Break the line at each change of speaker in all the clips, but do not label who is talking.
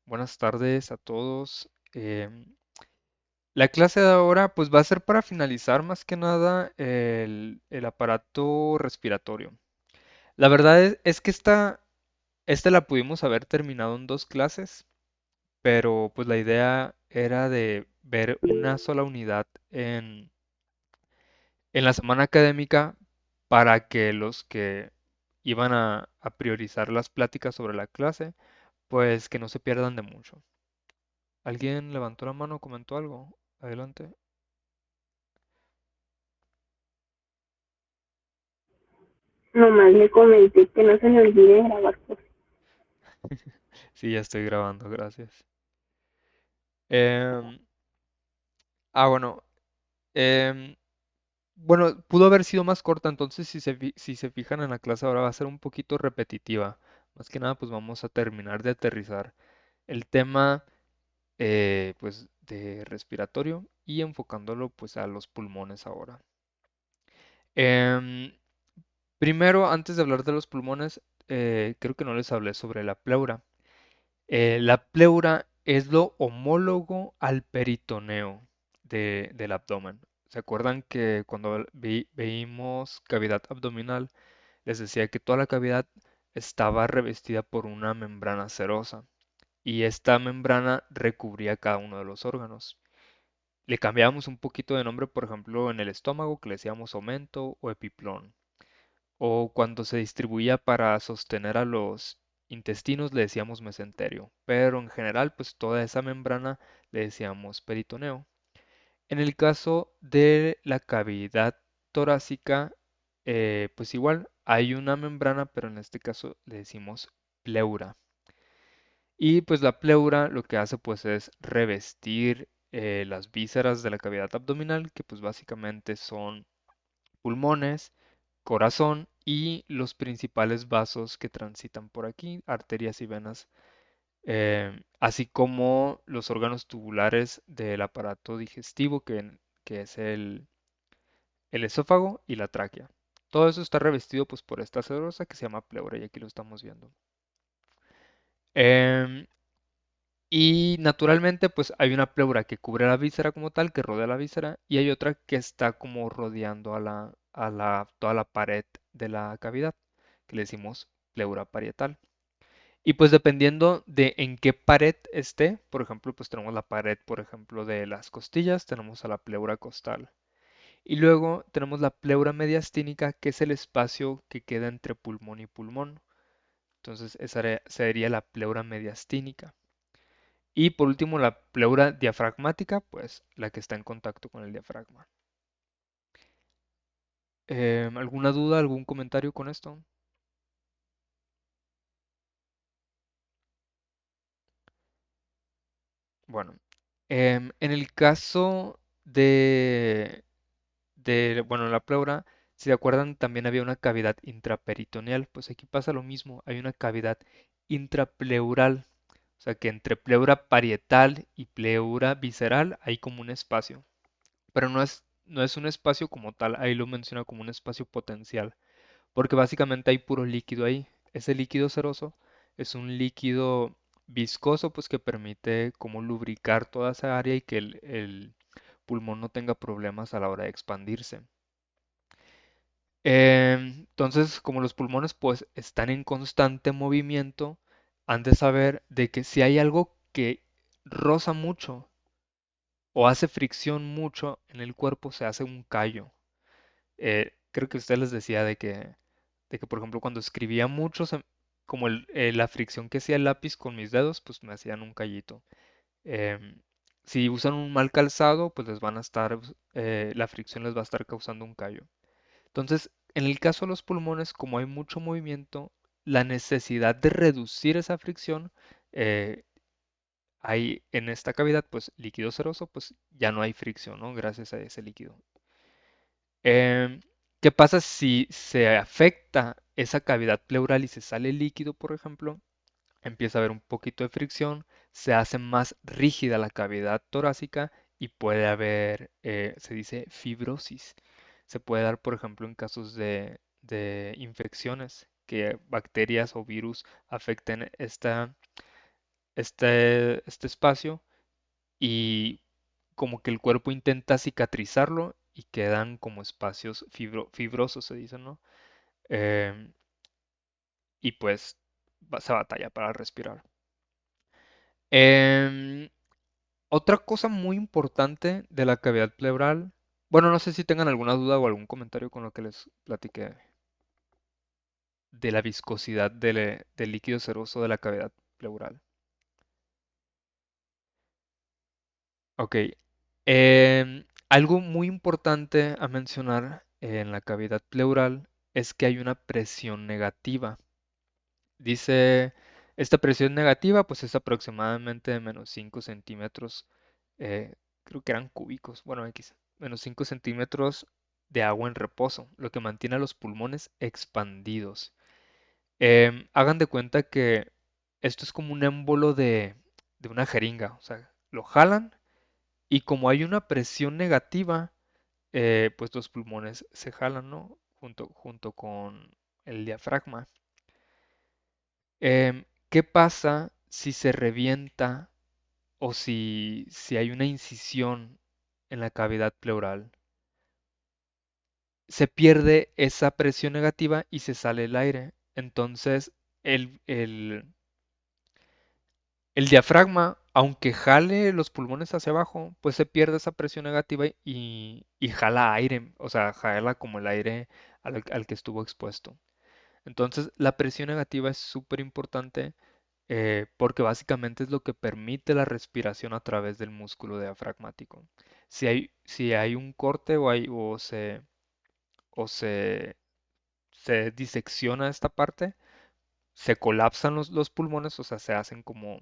Buenas tardes a todos. La clase de ahora pues va a ser para finalizar más que nada el aparato respiratorio. La verdad es que esta la pudimos haber terminado en dos clases, pero pues la idea era de ver una sola unidad en la semana académica para que los que iban a priorizar las pláticas sobre la clase, pues que no se pierdan de mucho. ¿Alguien levantó la mano, comentó algo? Adelante.
Nomás le comenté que no se me olvide grabar por
Sí, ya estoy grabando, gracias. Em, bueno, em, bueno, pudo haber sido más corta, entonces si se fijan en la clase ahora va a ser un poquito repetitiva. Más que nada, pues vamos a terminar de aterrizar el tema, pues, de respiratorio y enfocándolo, pues, a los pulmones ahora. Em, Primero, antes de hablar de los pulmones, creo que no les hablé sobre la pleura. La pleura es lo homólogo al peritoneo del abdomen. ¿Se acuerdan que cuando veímos cavidad abdominal, les decía que toda la cavidad estaba revestida por una membrana serosa y esta membrana recubría cada uno de los órganos? Le cambiábamos un poquito de nombre, por ejemplo, en el estómago, que le decíamos omento o epiplón. O cuando se distribuía para sostener a los intestinos le decíamos mesenterio, pero en general pues toda esa membrana le decíamos peritoneo. En el caso de la cavidad torácica, pues igual hay una membrana, pero en este caso le decimos pleura. Y pues la pleura lo que hace pues es revestir las vísceras de la cavidad abdominal, que pues básicamente son pulmones, corazón y los principales vasos que transitan por aquí, arterias y venas, así como los órganos tubulares del aparato digestivo, que es el esófago y la tráquea. Todo eso está revestido pues por esta serosa que se llama pleura y aquí lo estamos viendo. Em, y naturalmente pues hay una pleura que cubre la víscera como tal, que rodea la víscera, y hay otra que está como rodeando toda la pared de la cavidad, que le decimos pleura parietal. Y pues dependiendo de en qué pared esté, por ejemplo, pues tenemos la pared, por ejemplo, de las costillas, tenemos a la pleura costal. Y luego tenemos la pleura mediastínica, que es el espacio que queda entre pulmón y pulmón. Entonces esa sería la pleura mediastínica. Y por último, la pleura diafragmática, pues la que está en contacto con el diafragma. ¿Alguna duda, algún comentario con esto? Bueno, en el caso bueno, la pleura, si se acuerdan, también había una cavidad intraperitoneal. Pues aquí pasa lo mismo, hay una cavidad intrapleural. O sea que entre pleura parietal y pleura visceral hay como un espacio. Pero no es un espacio como tal, ahí lo menciona como un espacio potencial. Porque básicamente hay puro líquido ahí. Ese líquido seroso es un líquido viscoso, pues que permite como lubricar toda esa área y que el pulmón no tenga problemas a la hora de expandirse. Entonces, como los pulmones pues están en constante movimiento, han de saber de que si hay algo que roza mucho o hace fricción mucho en el cuerpo, se hace un callo. Creo que usted les decía de que, por ejemplo, cuando escribía mucho, como la fricción que hacía el lápiz con mis dedos, pues me hacían un callito. Em, si usan un mal calzado, pues la fricción les va a estar causando un callo. Entonces, en el caso de los pulmones, como hay mucho movimiento, la necesidad de reducir esa fricción, eh, hay en esta cavidad, pues líquido seroso, pues ya no hay fricción, ¿no? Gracias a ese líquido. Em, ¿Qué pasa si se afecta esa cavidad pleural y se sale líquido, por ejemplo? Empieza a haber un poquito de fricción, se hace más rígida la cavidad torácica y puede haber, se dice fibrosis. Se puede dar, por ejemplo, en casos de infecciones, que bacterias o virus afecten este espacio y como que el cuerpo intenta cicatrizarlo y quedan como espacios fibrosos, se dice, ¿no? Em, y pues se batalla para respirar. Em, Otra cosa muy importante de la cavidad pleural, bueno, no sé si tengan alguna duda o algún comentario con lo que les platiqué de la viscosidad del líquido seroso de la cavidad pleural. Ok. Algo muy importante a mencionar en la cavidad pleural es que hay una presión negativa. Dice, esta presión negativa pues es aproximadamente de menos 5 centímetros, creo que eran cúbicos, bueno, X, menos 5 centímetros de agua en reposo, lo que mantiene a los pulmones expandidos. Hagan de cuenta que esto es como un émbolo de una jeringa, o sea, lo jalan y como hay una presión negativa, pues los pulmones se jalan, ¿no? Junto con el diafragma. ¿Qué pasa si se revienta o si hay una incisión en la cavidad pleural? Se pierde esa presión negativa y se sale el aire. Entonces, el, el, el diafragma, aunque jale los pulmones hacia abajo, pues se pierde esa presión negativa y jala aire, o sea, jala como el aire al que estuvo expuesto. Entonces, la presión negativa es súper importante porque básicamente es lo que permite la respiración a través del músculo diafragmático. Si hay un corte o se disecciona esta parte, se colapsan los pulmones, o sea, se hacen como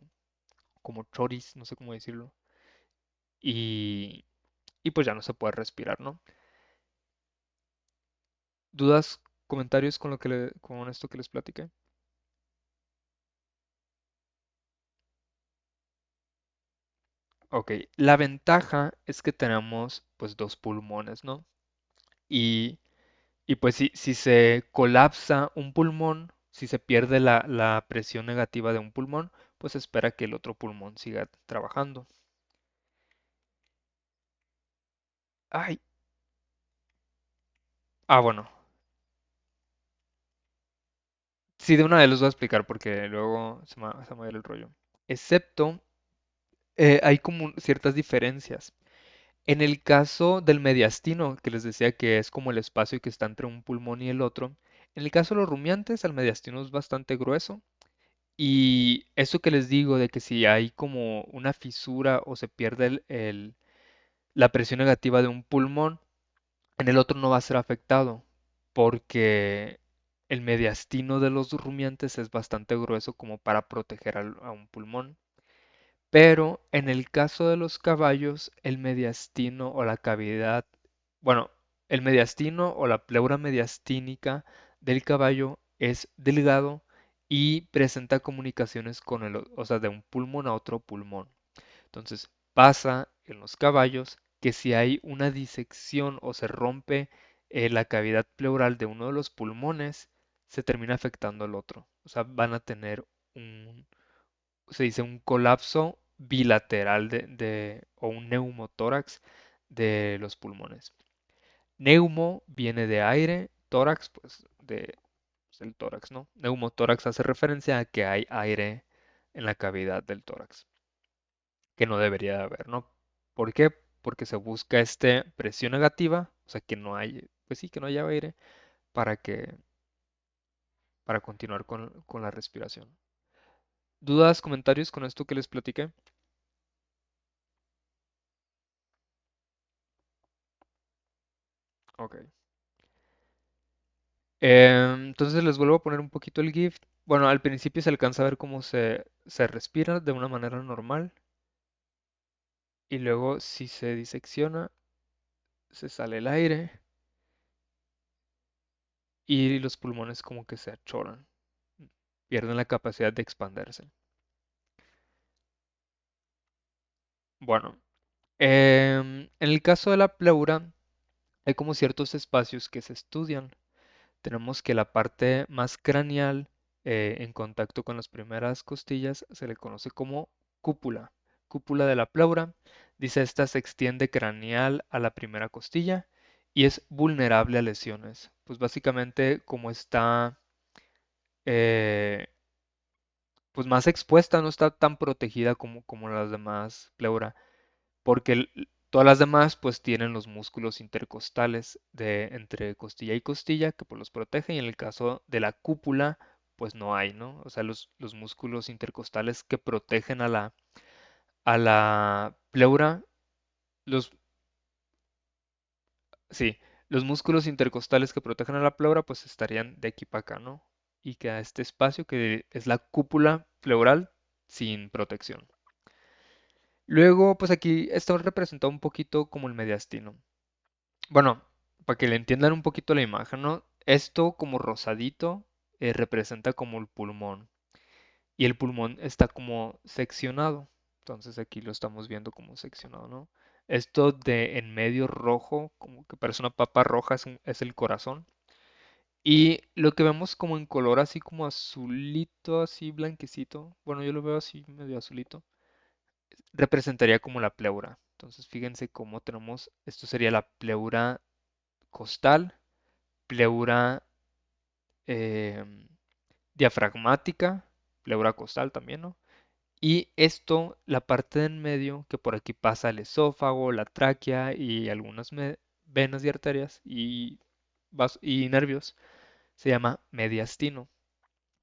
choris, no sé cómo decirlo, y, y pues ya no se puede respirar, ¿no? ¿Dudas, comentarios con con esto que les platiqué? Ok, la ventaja es que tenemos pues dos pulmones, ¿no? Y Y pues si se colapsa un pulmón, si se pierde la presión negativa de un pulmón, pues espera que el otro pulmón siga trabajando. Ay, bueno, sí, de una vez los voy a explicar porque luego se me va a ir el rollo. Excepto, hay como ciertas diferencias. En el caso del mediastino, que les decía que es como el espacio que está entre un pulmón y el otro, en el caso de los rumiantes, el mediastino es bastante grueso. Y eso que les digo de que si hay como una fisura o se pierde la presión negativa de un pulmón, en el otro no va a ser afectado, porque el mediastino de los rumiantes es bastante grueso como para proteger a un pulmón. Pero en el caso de los caballos, el mediastino o la cavidad, bueno, el mediastino o la pleura mediastínica del caballo es delgado y presenta comunicaciones con o sea, de un pulmón a otro pulmón. Entonces, pasa en los caballos que si hay una disección o se rompe la cavidad pleural de uno de los pulmones, se termina afectando al otro. O sea, van a tener se dice un colapso bilateral o un neumotórax de los pulmones. Neumo viene de aire, tórax, pues el tórax, ¿no? Neumotórax hace referencia a que hay aire en la cavidad del tórax, que no debería de haber, ¿no? ¿Por qué? Porque se busca presión negativa, o sea, que no hay, pues sí, que no haya aire para para continuar con la respiración. ¿Dudas, comentarios con esto que les platiqué? Ok. Entonces les vuelvo a poner un poquito el GIF. Bueno, al principio se alcanza a ver cómo se respira de una manera normal y luego si se disecciona, se sale el aire y los pulmones como que se achoran, pierden la capacidad de expandirse. Bueno, en el caso de la pleura hay como ciertos espacios que se estudian. Tenemos que la parte más craneal en contacto con las primeras costillas se le conoce como cúpula. Cúpula de la pleura. Dice, esta se extiende craneal a la primera costilla y es vulnerable a lesiones. Pues básicamente como está eh, pues más expuesta, no está tan protegida como las demás pleura, porque todas las demás pues tienen los músculos intercostales de entre costilla y costilla que pues los protegen y en el caso de la cúpula pues no hay, ¿no? O sea, los músculos intercostales que protegen a la pleura, los, sí, los músculos intercostales que protegen a la pleura pues estarían de aquí para acá, ¿no? Y queda este espacio que es la cúpula pleural sin protección. Luego, pues aquí está representado un poquito como el mediastino. Bueno, para que le entiendan un poquito la imagen, ¿no? Esto como rosadito representa como el pulmón y el pulmón está como seccionado. Entonces aquí lo estamos viendo como seccionado, ¿no? Esto de en medio rojo, como que parece una papa roja, es el corazón. Y lo que vemos como en color así como azulito, así blanquecito, bueno, yo lo veo así medio azulito, representaría como la pleura. Entonces fíjense cómo tenemos, esto sería la pleura costal, pleura eh, diafragmática, pleura costal también, ¿no? Y esto, la parte de en medio, que por aquí pasa el esófago, la tráquea y algunas venas y arterias y nervios, se llama mediastino.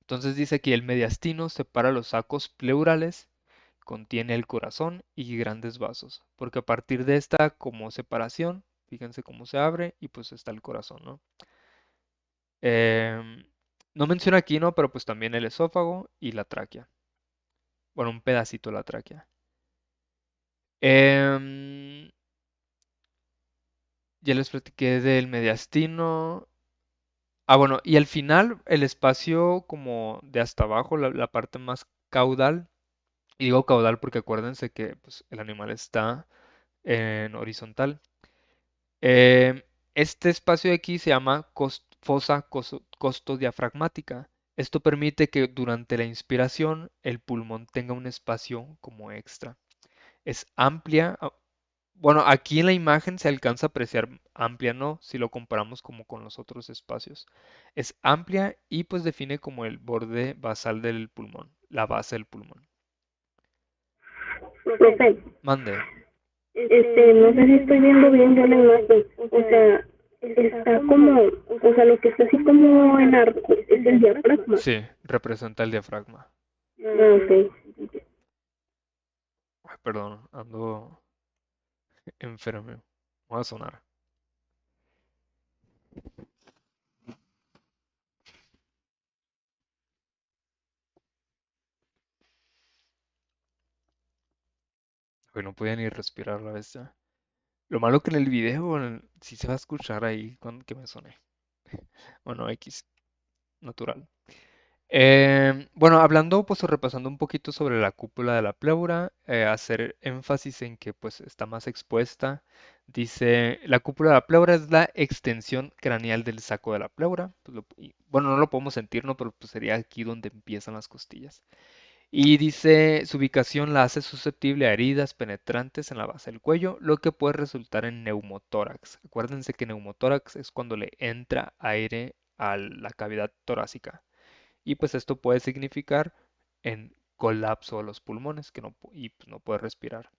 Entonces dice que el mediastino separa los sacos pleurales, contiene el corazón y grandes vasos, porque a partir de esta como separación, fíjense cómo se abre y pues está el corazón, ¿no? Em, no menciona aquí, ¿no? Pero pues también el esófago y la tráquea. Bueno, un pedacito de la tráquea. Em, ya les platiqué del mediastino. Ah, bueno, y al final el espacio como de hasta abajo, la parte más caudal, y digo caudal porque acuérdense que pues, el animal está en horizontal. Em, este espacio de aquí se llama fosa costodiafragmática. Esto permite que durante la inspiración el pulmón tenga un espacio como extra. Es amplia. Bueno, aquí en la imagen se alcanza a apreciar amplia, ¿no? Si lo comparamos como con los otros espacios. Es amplia y pues define como el borde basal del pulmón, la base del pulmón.
Profe,
Mande.
no sé si estoy viendo bien yo la imagen. O sea, está como, o sea, lo que está así como en arco es el diafragma.
Sí, representa el diafragma.
Ah, ok.
Ay, perdón, ando enfermo. Voy a sonar. Porque no podía ni respirar la bestia. Lo malo que en el video sí se va a escuchar ahí cuando que me soné. Bueno, X, natural. Bueno, hablando, pues o repasando un poquito sobre la cúpula de la pleura, hacer énfasis en que pues está más expuesta. Dice, la cúpula de la pleura es la extensión craneal del saco de la pleura. Pues, bueno, no lo podemos sentir, ¿no? Pero pues sería aquí donde empiezan las costillas. Y dice, su ubicación la hace susceptible a heridas penetrantes en la base del cuello, lo que puede resultar en neumotórax. Acuérdense que neumotórax es cuando le entra aire a la cavidad torácica. Y pues esto puede significar en colapso de los pulmones que no, y pues, no puede respirar.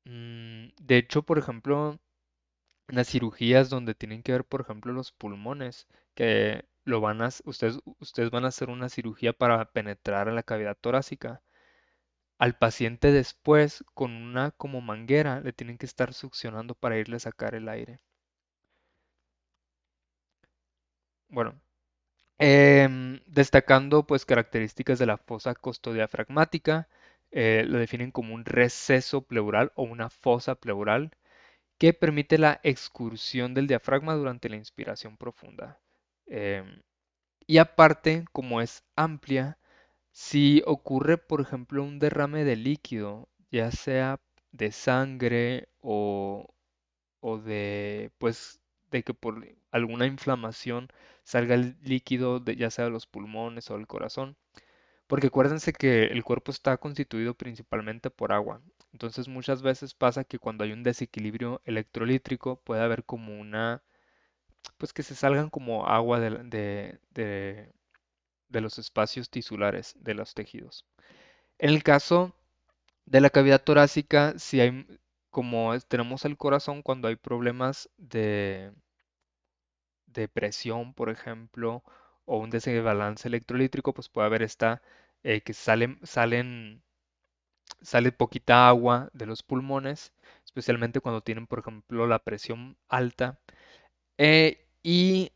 De hecho, por ejemplo, en las cirugías donde tienen que ver, por ejemplo, los pulmones, que ustedes van a hacer una cirugía para penetrar a la cavidad torácica. Al paciente después, con una como manguera, le tienen que estar succionando para irle a sacar el aire. Bueno, destacando pues características de la fosa costodiafragmática, lo definen como un receso pleural o una fosa pleural que permite la excursión del diafragma durante la inspiración profunda. Em, y aparte, como es amplia, si ocurre, por ejemplo, un derrame de líquido, ya sea de sangre o de, pues, de que por alguna inflamación salga el líquido de, ya sea de los pulmones o del corazón. Porque acuérdense que el cuerpo está constituido principalmente por agua. Entonces muchas veces pasa que cuando hay un desequilibrio electrolítrico puede haber como una, pues que se salgan como agua de los espacios tisulares de los tejidos. En el caso de la cavidad torácica, si hay, tenemos el corazón, cuando hay problemas de presión, por ejemplo, o un desbalance electrolítrico, pues puede haber que sale poquita agua de los pulmones, especialmente cuando tienen, por ejemplo, la presión alta. Y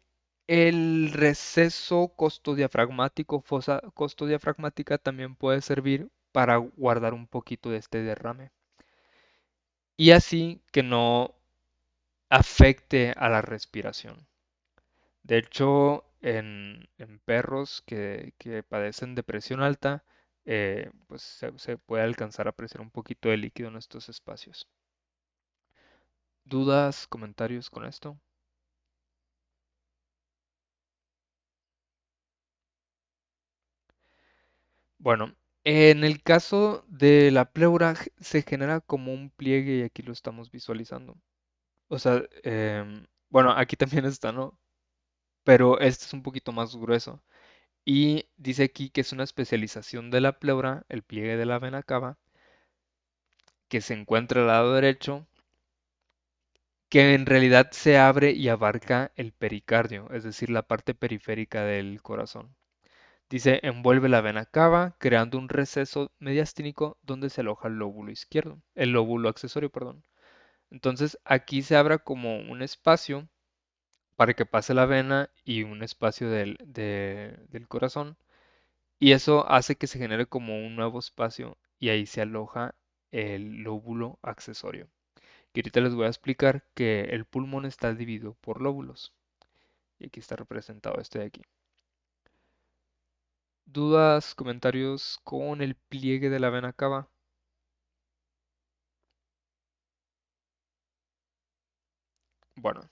el receso costodiafragmático, fosa costodiafragmática, también puede servir para guardar un poquito de este derrame. Y así que no afecte a la respiración. De hecho, en perros que padecen de presión alta, pues se puede alcanzar a apreciar un poquito de líquido en estos espacios. ¿Dudas, comentarios con esto? Bueno, en el caso de la pleura se genera como un pliegue y aquí lo estamos visualizando. O sea, bueno, aquí también está, ¿no? Pero este es un poquito más grueso. Y dice aquí que es una especialización de la pleura, el pliegue de la vena cava, que se encuentra al lado derecho, que en realidad se abre y abarca el pericardio, es decir, la parte periférica del corazón. Dice, envuelve la vena cava, creando un receso mediastínico donde se aloja el lóbulo izquierdo, el lóbulo accesorio, perdón. Entonces aquí se abra como un espacio para que pase la vena y un espacio del corazón. Y eso hace que se genere como un nuevo espacio y ahí se aloja el lóbulo accesorio. Y ahorita les voy a explicar que el pulmón está dividido por lóbulos. Y aquí está representado este de aquí. ¿Dudas, comentarios con el pliegue de la vena cava? Bueno,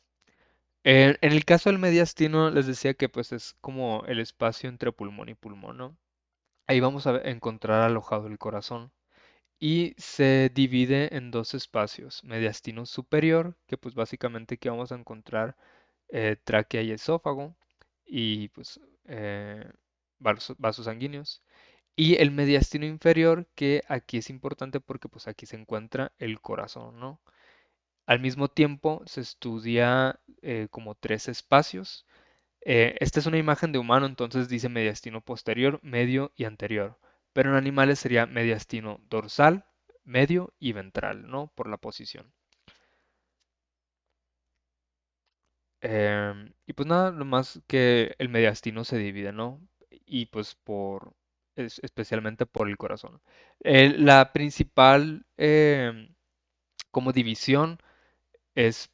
en el caso del mediastino les decía que pues es como el espacio entre pulmón y pulmón, ¿no? Ahí vamos a encontrar alojado el corazón y se divide en dos espacios, mediastino superior, que pues básicamente aquí vamos a encontrar tráquea y esófago y pues vasos sanguíneos. Y el mediastino inferior, que aquí es importante porque pues aquí se encuentra el corazón, ¿no? Al mismo tiempo se estudia como tres espacios. Esta es una imagen de humano, entonces dice mediastino posterior, medio y anterior. Pero en animales sería mediastino dorsal, medio y ventral, ¿no? Por la posición. Y pues nada, lo más que el mediastino se divide, ¿no? Y pues especialmente por el corazón. La principal como división es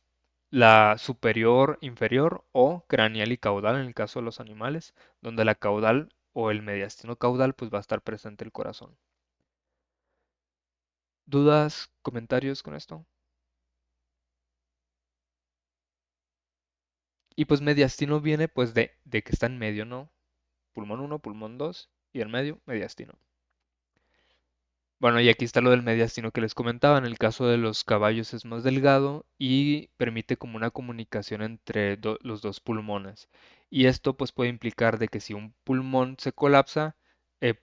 la superior, inferior o craneal y caudal en el caso de los animales, donde la caudal o el mediastino caudal pues va a estar presente el corazón. ¿Dudas, comentarios con esto? Y pues mediastino viene pues de que está en medio, ¿no? Pulmón uno, pulmón 2 y en medio mediastino. Bueno, y aquí está lo del mediastino que les comentaba. En el caso de los caballos es más delgado y permite como una comunicación entre los dos pulmones. Y esto pues puede implicar de que si un pulmón se colapsa,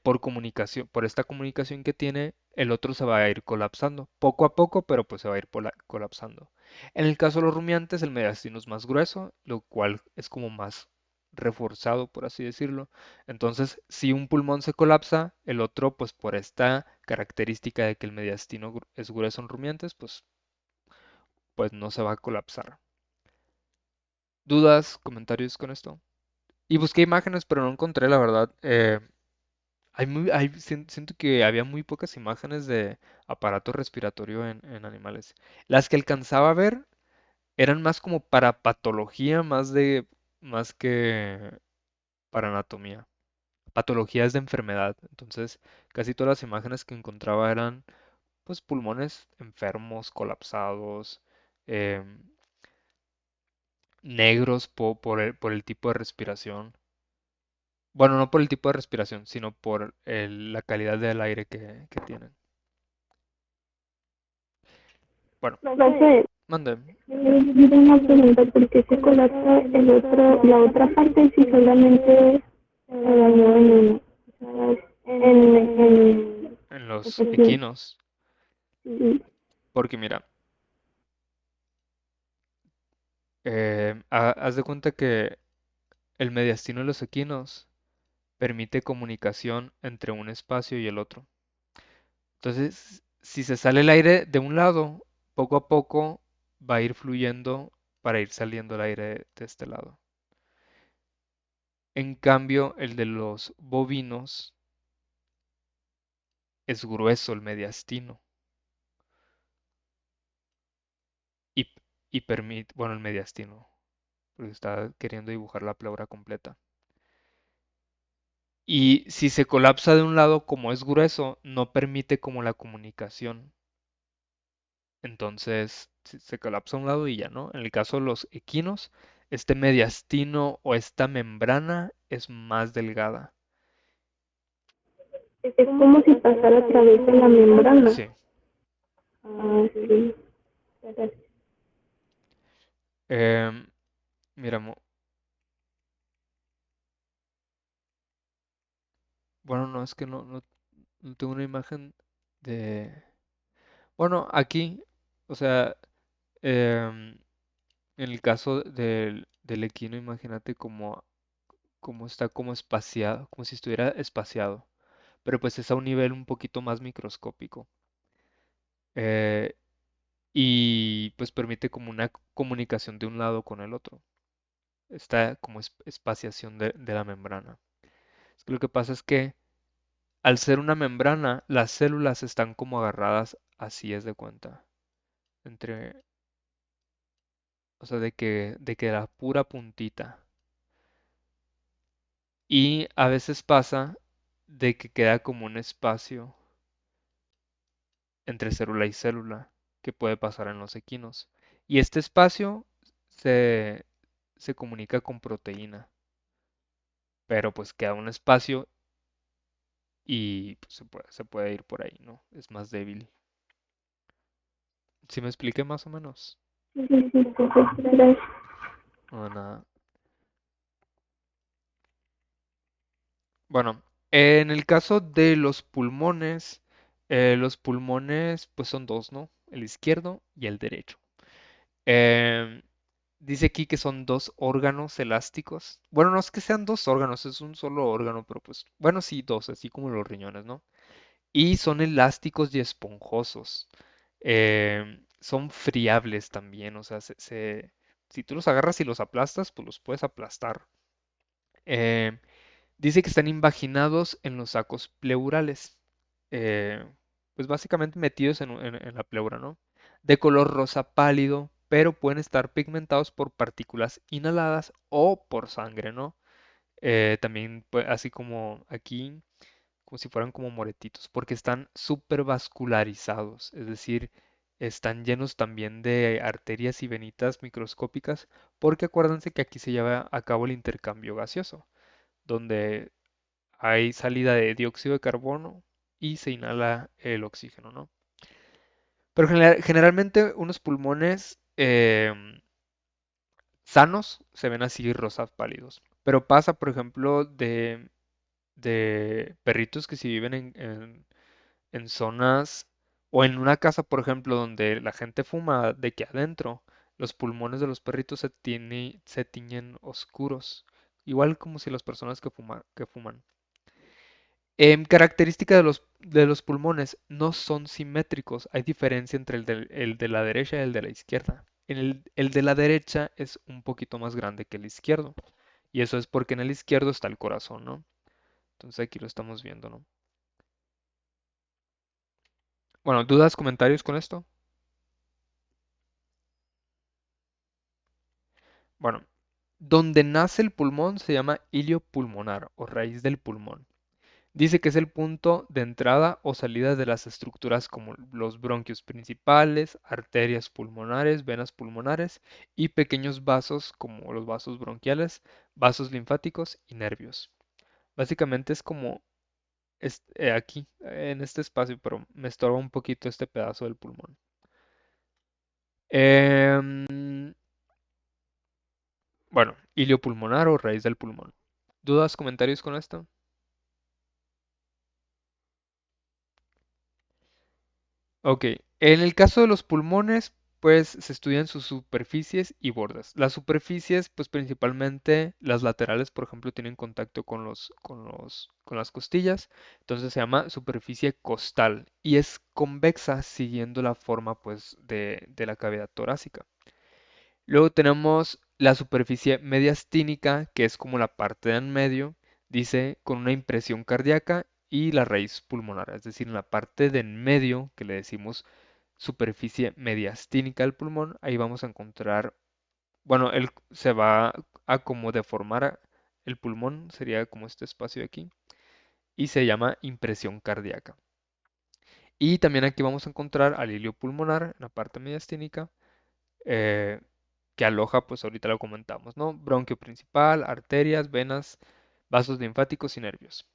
por comunicación, por esta comunicación que tiene, el otro se va a ir colapsando. Poco a poco, pero pues se va a ir colapsando. En el caso de los rumiantes, el mediastino es más grueso, lo cual es como más reforzado, por así decirlo. Entonces, si un pulmón se colapsa, el otro, pues por esta característica de que el mediastino es grueso en rumiantes, pues no se va a colapsar. ¿Dudas, comentarios con esto? Y busqué imágenes, pero no encontré, la verdad. Siento que había muy pocas imágenes de aparato respiratorio en animales. Las que alcanzaba a ver eran más como para patología, más que para anatomía. Patologías de enfermedad. Entonces, casi todas las imágenes que encontraba eran pues pulmones enfermos, colapsados, em, negros por el tipo de respiración. Bueno, no por el tipo de respiración, sino por la calidad del aire que tienen. Bueno,
Profe,
mande.
yo tengo una pregunta, ¿por qué se colapsa la otra parte si solamente se dañó en uno? ¿Sabes?
En los
Aquí,
equinos.
sí,
Porque mira, haz de cuenta que el mediastino de los equinos permite comunicación entre un espacio y el otro. Entonces, si se sale el aire de un lado, poco a poco va a ir fluyendo para ir saliendo el aire de este lado. En cambio, el de los bovinos es grueso el mediastino y, y permite, bueno, el mediastino, porque está queriendo dibujar la pleura completa. Y si se colapsa de un lado, como es grueso, no permite como la comunicación. Entonces se colapsa a un lado y ya, ¿no? En el caso de los equinos, este mediastino o esta membrana es más delgada.
es como si pasara a través de la membrana.
Sí.
Ah, sí.
Em, mira, bueno, no, es que no tengo una imagen de... Bueno, aquí, o sea, em, en el caso del equino, imagínate como está como espaciado, como si estuviera espaciado, pero pues es a un nivel un poquito más microscópico. Eh, y pues permite como una comunicación de un lado con el otro. Esta como espaciación de la membrana. Es que lo que pasa es que al ser una membrana, las células están como agarradas así es de cuenta. Entre, o sea, de que la pura puntita. Y a veces pasa de que queda como un espacio entre célula y célula que puede pasar en los equinos. Y este espacio se, se comunica con proteína, pero pues queda un espacio y pues, se puede ir por ahí, ¿no? Es más débil. ¿Sí me expliqué más o menos?
Sí, sí, sí, gracias.
No, nada. Bueno, en el caso de los pulmones pues son dos, ¿no? El izquierdo y el derecho. Em, Dice aquí que son dos órganos elásticos. Bueno, no es que sean dos órganos, es un solo órgano, pero pues, bueno, sí, dos, así como los riñones, ¿no? Y son elásticos y esponjosos. Son friables también, o sea, si tú los agarras y los aplastas, pues los puedes aplastar. Em, Dice que están invaginados en los sacos pleurales. eh, pues básicamente metidos en la pleura, ¿no? De color rosa pálido, pero pueden estar pigmentados por partículas inhaladas o por sangre, ¿no? También, así como aquí, como si fueran como moretitos, porque están súper vascularizados, es decir, están llenos también de arterias y venitas microscópicas, porque acuérdense que aquí se lleva a cabo el intercambio gaseoso, donde hay salida de dióxido de carbono y se inhala el oxígeno, ¿no? Pero generalmente unos pulmones sanos se ven así rosas pálidos. Pero pasa, por ejemplo, de perritos que si viven en zonas o en una casa, por ejemplo, donde la gente fuma, de que adentro los pulmones de los perritos se tiñen oscuros. Igual como si las personas que fuman. Característica de los pulmones, no son simétricos. Hay diferencia entre el de la derecha y el de la izquierda. El de la derecha es un poquito más grande que el izquierdo. Y eso es porque en el izquierdo está el corazón, ¿no? Entonces aquí lo estamos viendo, ¿no? Bueno, ¿dudas, comentarios con esto? Bueno, donde nace el pulmón se llama ilio pulmonar o raíz del pulmón. Dice que es el punto de entrada o salida de las estructuras como los bronquios principales, arterias pulmonares, venas pulmonares y pequeños vasos como los vasos bronquiales, vasos linfáticos y nervios. Básicamente es como aquí, en este espacio, pero me estorba un poquito este pedazo del pulmón. Em, bueno, hilio pulmonar o raíz del pulmón. ¿Dudas, comentarios con esto? Ok, en el caso de los pulmones, pues se estudian sus superficies y bordes. Las superficies, pues principalmente las laterales, por ejemplo, tienen contacto con las costillas, entonces se llama superficie costal y es convexa siguiendo la forma, pues, de la cavidad torácica. Luego tenemos la superficie mediastínica, que es como la parte de en medio, dice con una impresión cardíaca y la raíz pulmonar, es decir, en la parte de en medio, que le decimos superficie mediastínica del pulmón, ahí vamos a encontrar, bueno, él se va a como deformar el pulmón, sería como este espacio de aquí, y se llama impresión cardíaca. Y también aquí vamos a encontrar al hilio pulmonar en la parte mediastínica, eh, que aloja, pues ahorita lo comentamos, ¿no? Bronquio principal, arterias, venas, vasos linfáticos y nervios.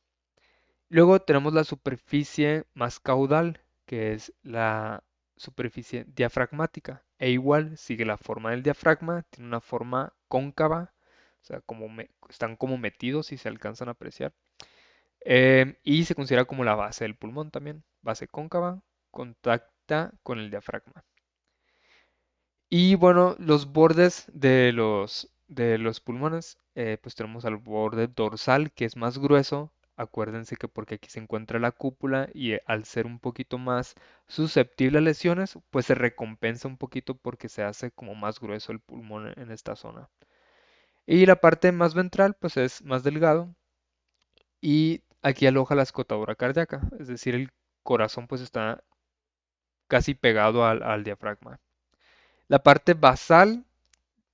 Luego tenemos la superficie más caudal, que es la superficie diafragmática. E igual sigue la forma del diafragma, tiene una forma cóncava, o sea, están como metidos si se alcanzan a apreciar. Y se considera como la base del pulmón también, base cóncava, contacta con el diafragma. Y bueno, los bordes de los pulmones, pues tenemos al borde dorsal que es más grueso. Acuérdense que porque aquí se encuentra la cúpula y al ser un poquito más susceptible a lesiones, pues se recompensa un poquito porque se hace como más grueso el pulmón en esta zona. Y la parte más ventral, pues es más delgado y aquí aloja la escotadura cardíaca, es decir, el corazón pues está casi pegado al diafragma. La parte basal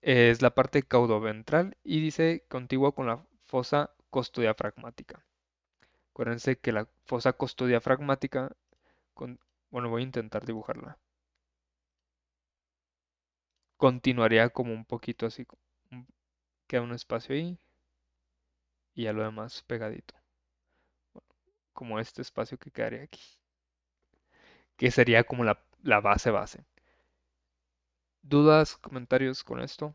es la parte caudoventral y dice contigua con la fosa costodiafragmática. Acuérdense que la fosa costodiafragmática, con, bueno, voy a intentar dibujarla. Continuaría como un poquito así, queda un espacio ahí y ya lo demás pegadito, como este espacio que quedaría aquí, que sería como la base base. ¿Dudas, comentarios con esto?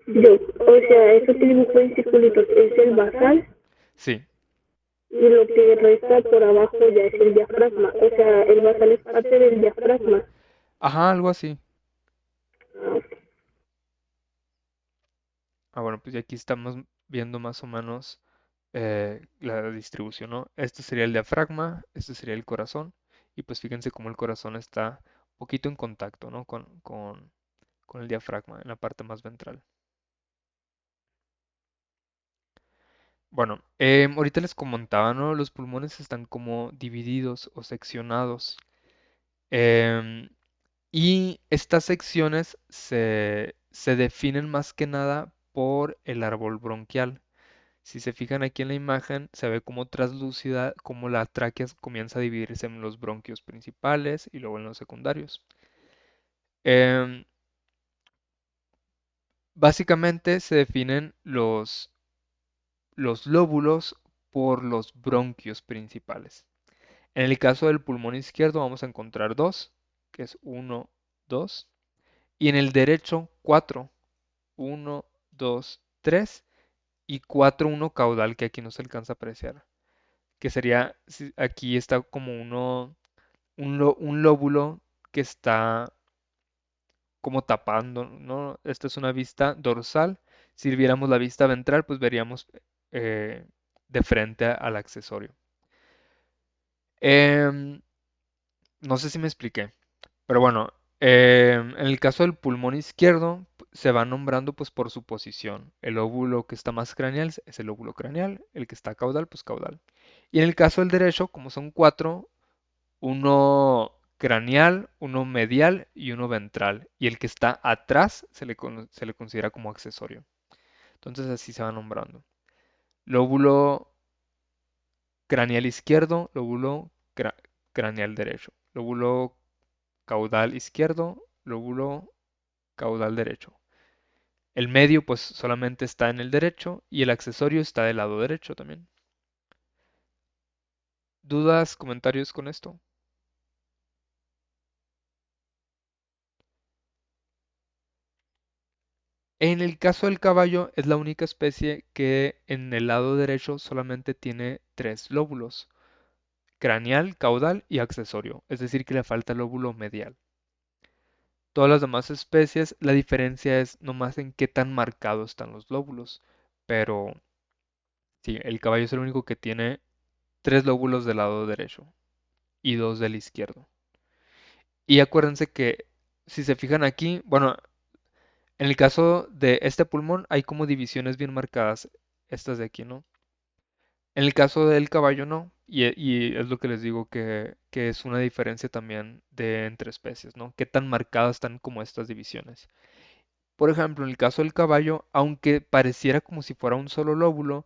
Yo, o sea, eso que dibujó en circulitos es el basal
Sí.
y lo que resta por abajo ya es el diafragma. O sea, el basal es parte del diafragma.
Ajá, algo así.
Ah, ok.
Ah, bueno, pues ya aquí estamos viendo más o menos la distribución, ¿no? Este sería el diafragma, este sería el corazón, y pues fíjense cómo el corazón está un poquito en contacto, ¿no? Con el diafragma en la parte más ventral. Bueno, ahorita les comentaba, ¿no? Los pulmones están como divididos o seccionados. em, y estas secciones se definen más que nada por el árbol bronquial. Si se fijan aquí en la imagen, se ve como traslúcida, como la tráquea comienza a dividirse en los bronquios principales y luego en los secundarios. Em, Básicamente se definen los lóbulos por los bronquios principales. En el caso del pulmón izquierdo vamos a encontrar dos, que es uno, 2, y en el derecho 4, uno, 2, 3 y 4, 1 caudal, que aquí no se alcanza a apreciar, que sería, aquí está como un lóbulo que está como tapando, ¿no? Esta es una vista dorsal. Si viéramos la vista ventral, pues veríamos eh, de frente al accesorio. Em, no sé si me expliqué, pero bueno, en el caso del pulmón izquierdo, se va nombrando pues por su posición. El lóbulo que está más craneal es el lóbulo craneal, el que está caudal, pues caudal. Y en el caso del derecho, como son cuatro, uno craneal, uno medial y uno ventral. Y el que está atrás se le considera como accesorio. Entonces así se va nombrando. Lóbulo craneal izquierdo, lóbulo craneal derecho, lóbulo caudal izquierdo, lóbulo caudal derecho. El medio pues solamente está en el derecho y el accesorio está del lado derecho también. ¿Dudas, comentarios con esto? En el caso del caballo es la única especie que en el lado derecho solamente tiene tres lóbulos, craneal, caudal y accesorio, es decir que le falta el lóbulo medial. Todas las demás especies, la diferencia es nomás en qué tan marcados están los lóbulos, pero sí, el caballo es el único que tiene tres lóbulos del lado derecho y dos del izquierdo. Y acuérdense que si se fijan aquí, bueno, en el caso de este pulmón hay como divisiones bien marcadas, estas de aquí, ¿no? En el caso del caballo no, y es lo que les digo que es una diferencia también de entre especies, ¿no? Qué tan marcadas están como estas divisiones. Por ejemplo, en el caso del caballo, aunque pareciera como si fuera un solo lóbulo,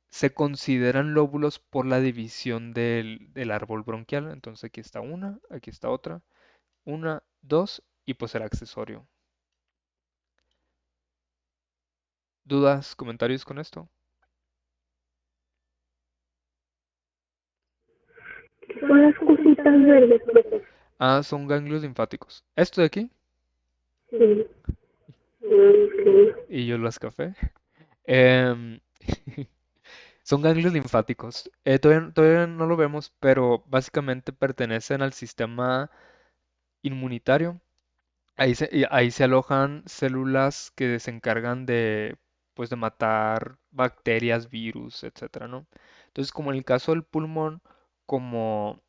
se consideran lóbulos por la división del árbol bronquial. Entonces aquí está una, aquí está otra, una, dos, y pues el accesorio. ¿Dudas, comentarios con esto?
Son las cositas verdes, profe.
Ah, son ganglios linfáticos. Esto de aquí,
Sí. Ok.
y yo las café. em, Son ganglios linfáticos. Todavía no lo vemos, pero básicamente pertenecen al sistema inmunitario. Ahí se alojan células que se encargan de, pues, de matar bacterias, virus, etcétera, ¿no? Entonces, como en el caso del pulmón, como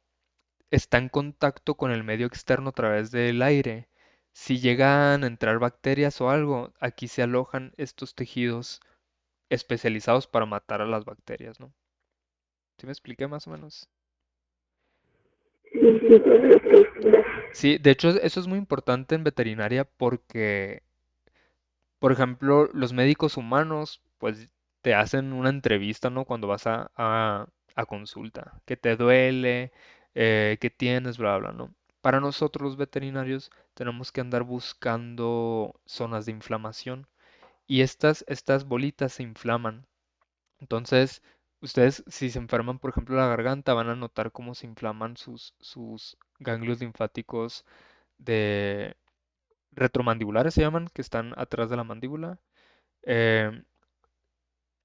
está en contacto con el medio externo a través del aire, si llegan a entrar bacterias o algo, aquí se alojan estos tejidos especializados para matar a las bacterias, ¿no? ¿Sí me expliqué más o menos?
Sí, sí, profe, ok.
Sí, de hecho eso es muy importante en veterinaria porque, por ejemplo, los médicos humanos, pues te hacen una entrevista, ¿no? Cuando vas a consulta, qué te duele, qué tienes, bla, bla, ¿no? Para nosotros los veterinarios tenemos que andar buscando zonas de inflamación y estas bolitas se inflaman. Entonces, ustedes si se enferman, por ejemplo, la garganta, van a notar cómo se inflaman sus ganglios linfáticos de retromandibulares se llaman, que están atrás de la mandíbula. Eh,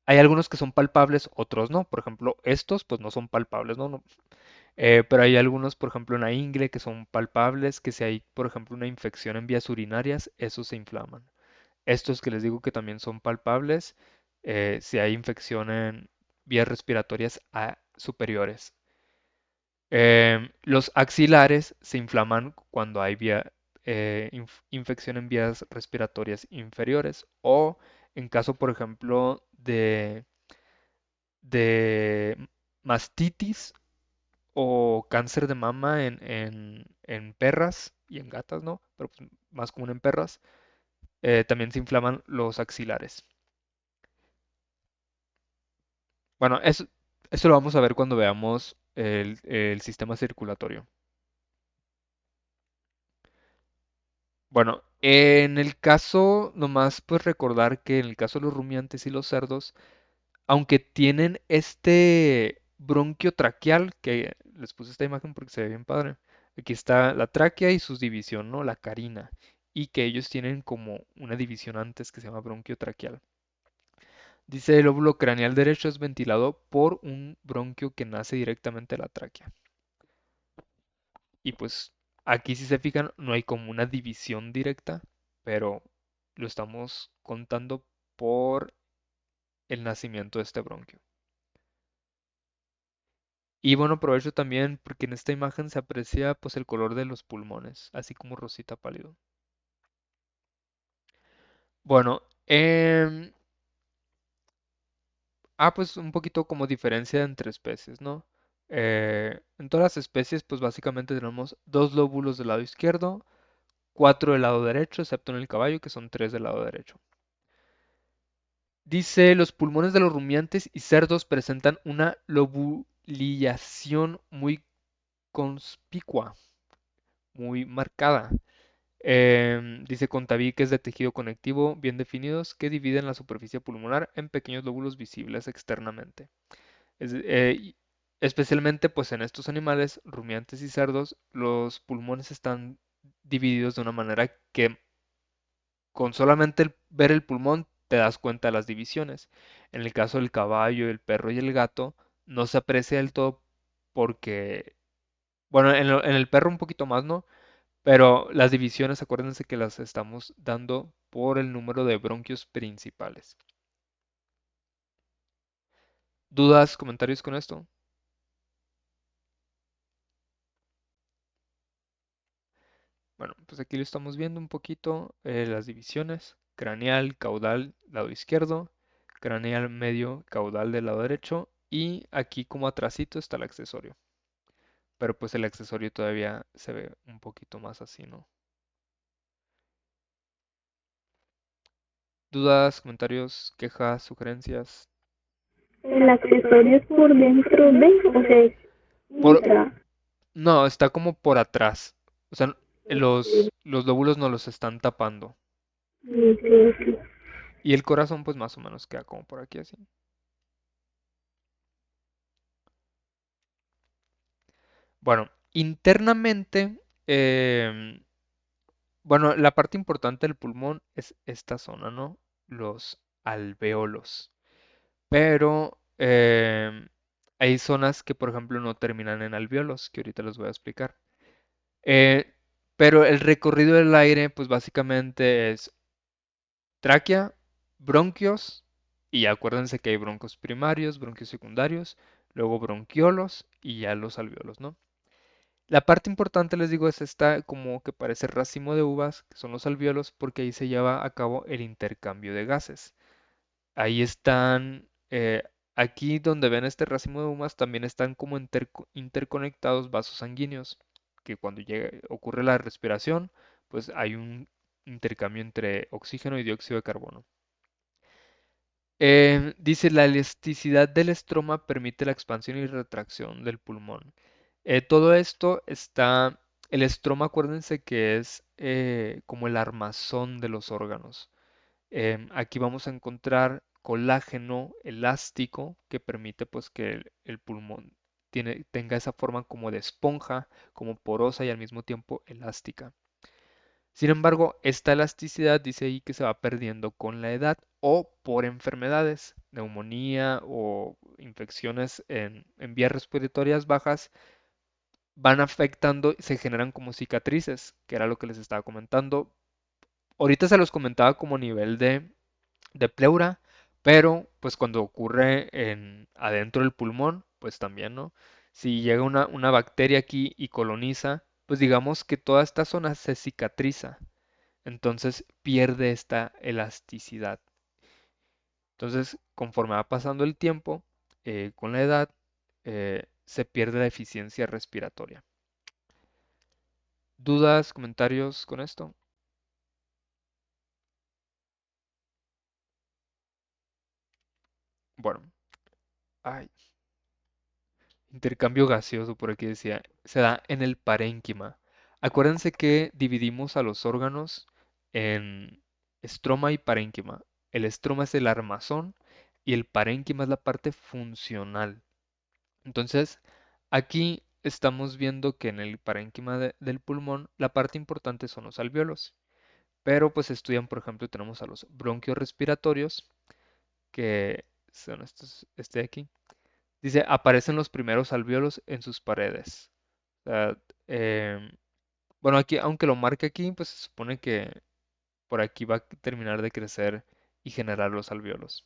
Hay algunos que son palpables, otros no. Por ejemplo, estos pues no son palpables, ¿no? Pero hay algunos, por ejemplo, en la ingle que son palpables, que si hay, por ejemplo, una infección en vías urinarias, esos se inflaman. Estos que les digo que también son palpables, si hay infección en vías respiratorias superiores. Los axilares se inflaman cuando hay infección en vías respiratorias inferiores o en caso, por ejemplo, de mastitis o cáncer de mama en perras y en gatas, ¿no? Pero pues, más común en perras, también se inflaman los axilares. Bueno, eso lo vamos a ver cuando veamos el sistema circulatorio. Bueno, en el caso, nomás pues recordar que en el caso de los rumiantes y los cerdos, aunque tienen este bronquio traqueal, que les puse esta imagen porque se ve bien padre. Aquí está la tráquea y su división, ¿no? La carina. Y que ellos tienen como una división antes que se llama bronquio traqueal. Dice el lóbulo craneal derecho es ventilado por un bronquio que nace directamente de la tráquea. Y pues aquí si se fijan no hay como una división directa, pero lo estamos contando por el nacimiento de este bronquio. Y bueno, aprovecho también porque en esta imagen se aprecia pues el color de los pulmones, así como rosita pálido. Bueno, pues un poquito como diferencia entre especies, ¿no? En todas las especies pues básicamente tenemos dos lóbulos del lado izquierdo, cuatro del lado derecho, excepto en el caballo que son tres del lado derecho. Dice, los pulmones de los rumiantes y cerdos presentan una lobulización muy conspicua, muy marcada. Dice con tabiques de tejido conectivo bien definidos que dividen la superficie pulmonar en pequeños lóbulos visibles externamente. Y especialmente pues en estos animales, rumiantes y cerdos, los pulmones están divididos de una manera que con solamente ver el pulmón te das cuenta de las divisiones. En el caso del caballo, el perro y el gato, no se aprecia del todo porque, bueno, en el perro un poquito más, ¿no? Pero las divisiones, acuérdense que las estamos dando por el número de bronquios principales. ¿Dudas, comentarios con esto? Bueno, pues aquí lo estamos viendo un poquito, las divisiones, craneal, caudal, lado izquierdo, craneal medio, caudal del lado derecho y aquí como atrasito está el accesorio. Pero pues el accesorio todavía se ve un poquito más así, ¿no? ¿Dudas, comentarios, quejas, sugerencias?
El accesorio es por dentro de, o sea, es
Por,
intra.
no, está como por atrás. O sea,
Ok,
los lóbulos no los están tapando.
ok, ok.
Y el corazón pues más o menos queda como por aquí así. Bueno, internamente, bueno, la parte importante del pulmón es esta zona, ¿no? Los alvéolos. Pero hay zonas que, por ejemplo, no terminan en alvéolos, que ahorita les voy a explicar. Eh, pero el recorrido del aire, pues básicamente es tráquea, bronquios, y acuérdense que hay broncos primarios, bronquios secundarios, luego bronquiolos y ya los alvéolos, ¿no? La parte importante, les digo, es esta como que parece racimo de uvas, que son los alvéolos, porque ahí se lleva a cabo el intercambio de gases. Ahí están, aquí donde ven este racimo de uvas, también están como interconectados vasos sanguíneos, que cuando ocurre la respiración, pues hay un intercambio entre oxígeno y dióxido de carbono. Dice, la elasticidad del estroma permite la expansión y retracción del pulmón. Todo esto está, el estroma, acuérdense que es como el armazón de los órganos. Aquí vamos a encontrar colágeno elástico que permite pues que el pulmón tenga esa forma como de esponja, como porosa y al mismo tiempo elástica. Sin embargo, esta elasticidad dice ahí que se va perdiendo con la edad o por enfermedades, neumonía o infecciones en vías respiratorias bajas, van afectando, se generan como cicatrices, que era lo que les estaba comentando. Ahorita se los comentaba como nivel de pleura, pero pues cuando ocurre adentro del pulmón, pues también, ¿no? Si llega una bacteria aquí y coloniza, pues digamos que toda esta zona se cicatriza, entonces pierde esta elasticidad. Entonces, conforme va pasando el tiempo, con la edad, se pierde la eficiencia respiratoria. ¿Dudas, comentarios con esto? Bueno, ay, intercambio gaseoso, por aquí decía, se da en el parénquima. Acuérdense que dividimos a los órganos en estroma y parénquima. El estroma es el armazón y el parénquima es la parte funcional. Entonces, aquí estamos viendo que en el parénquima del pulmón la parte importante son los alvéolos. Pero pues estudian, por ejemplo, tenemos a los bronquios respiratorios, que son este de aquí. Dice, aparecen los primeros alvéolos en sus paredes. O sea, bueno, aquí, aunque lo marque aquí, pues se supone que por aquí va a terminar de crecer y generar los alvéolos.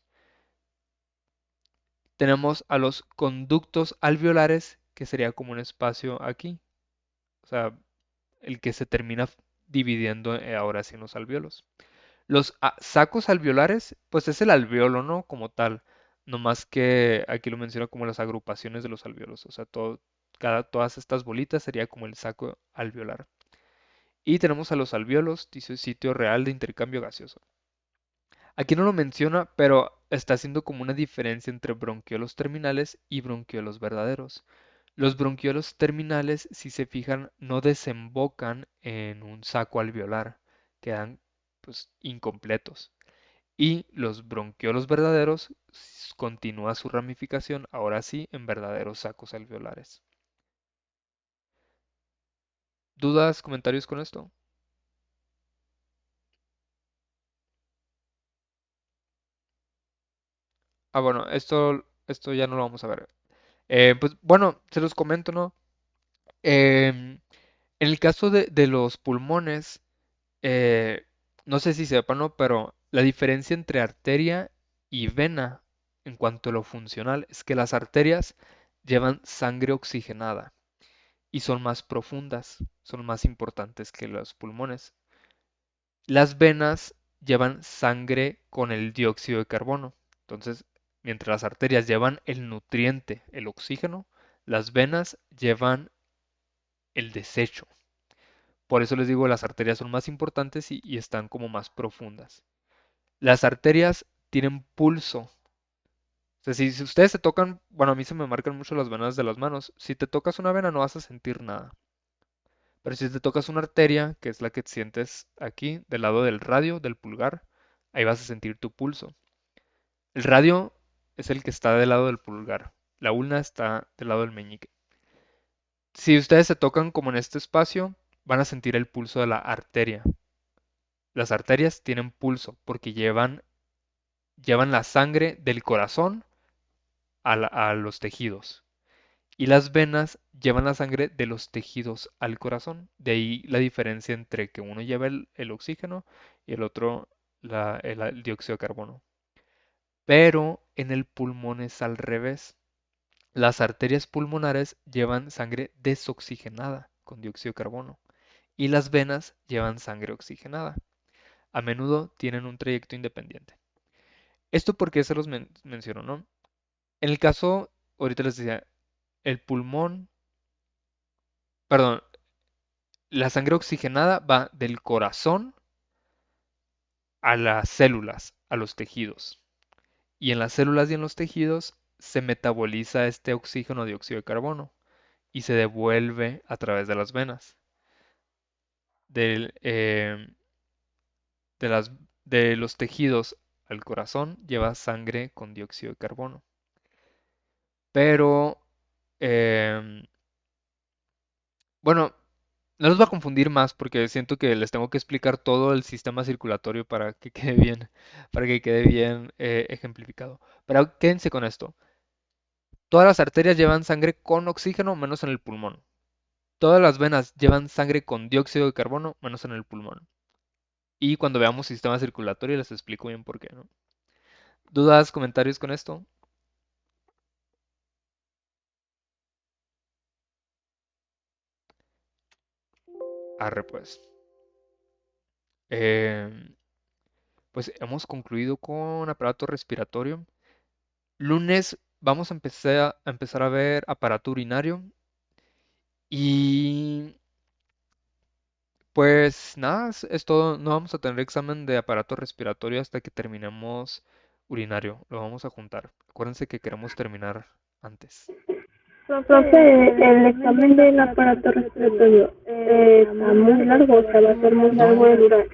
Tenemos a los conductos alveolares, que sería como un espacio aquí. O sea, el que se termina dividiendo ahora sí en los alvéolos. Los sacos alveolares, pues es el alvéolo, ¿no? Como tal. No más que aquí lo menciono como las agrupaciones de los alvéolos. O sea, todas estas bolitas sería como el saco alveolar. Y tenemos a los alvéolos, dice sitio real de intercambio gaseoso. Aquí no lo menciona, pero está haciendo como una diferencia entre bronquiolos terminales y bronquiolos verdaderos. Los bronquiolos terminales, si se fijan, no desembocan en un saco alveolar, quedan pues incompletos. Y los bronquiolos verdaderos continúa su ramificación, ahora sí, en verdaderos sacos alveolares. ¿Dudas, comentarios con esto? Bueno, esto ya no lo vamos a ver. Pues bueno, se los comento, ¿no? En el caso de los pulmones, eh, no sé si sepan, ¿no? Pero la diferencia entre arteria y vena en cuanto a lo funcional es que las arterias llevan sangre oxigenada y son más profundas, son más importantes que los pulmones. Las venas llevan sangre con el dióxido de carbono. Entonces, mientras las arterias llevan el nutriente, el oxígeno, las venas llevan el desecho. Por eso les digo, las arterias son más importantes y están como más profundas. Las arterias tienen pulso. O sea, si ustedes se tocan, bueno, a mí se me marcan mucho las venas de las manos. Si te tocas una vena no vas a sentir nada. Pero si te tocas una arteria, que es la que sientes aquí, del lado del radio, del pulgar, ahí vas a sentir tu pulso. El radio es el que está del lado del pulgar. La ulna está del lado del meñique. Si ustedes se tocan como en este espacio, van a sentir el pulso de la arteria. Las arterias tienen pulso porque llevan la sangre del corazón a los tejidos. Y las venas llevan la sangre de los tejidos al corazón. De ahí la diferencia entre que uno lleva el oxígeno y el otro el dióxido de carbono. Pero en el pulmón es al revés. Las arterias pulmonares llevan sangre desoxigenada con dióxido de carbono y las venas llevan sangre oxigenada. A menudo tienen un trayecto independiente. Esto porque se los menciono, ¿no? En el caso, ahorita les decía, el pulmón, perdón, la sangre oxigenada va del corazón a las células, a los tejidos. Y en las células y en los tejidos se metaboliza este oxígeno dióxido de carbono y se devuelve a través de las venas. Del, de, las, de los tejidos al corazón lleva sangre con dióxido de carbono. Pero, eh, bueno, no los voy a confundir más porque siento que les tengo que explicar todo el sistema circulatorio para que quede bien, para que quede bien ejemplificado. Pero quédense con esto. Todas las arterias llevan sangre con oxígeno menos en el pulmón. Todas las venas llevan sangre con dióxido de carbono menos en el pulmón. Y cuando veamos sistema circulatorio les explico bien por qué, ¿no? ¿Dudas, comentarios con esto? Arre pues. Em, pues hemos concluido con aparato respiratorio. Lunes vamos a empezar a ver aparato urinario. Y pues nada, es todo. No vamos a tener examen de aparato respiratorio hasta que terminemos urinario. Lo vamos a juntar. Acuérdense que queremos terminar antes.
Profe, el examen del aparato respiratorio está muy largo, o sea, va a ser muy largo
No,
de durar.